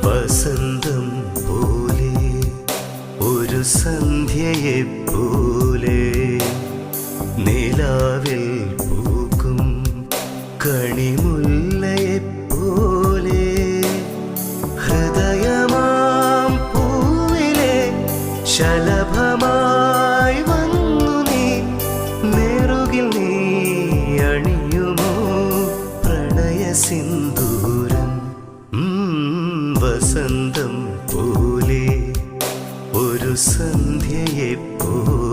വസന്തം പോലെ ഒരു സന്ധ്യയെപ്പോലെ നിലാവിൽ പൂക്കും കണിമുല്ലയെപ്പോലെ ഹൃദയമാം പൂവിലെ ശലഭമായി വന്നു നീ നെറുകിൽ നീ അണിയുമോ പ്രണയ സിന്ദൂരം വസന്തം പോലെ ഒരു സന്ധ്യയെപ്പോലെ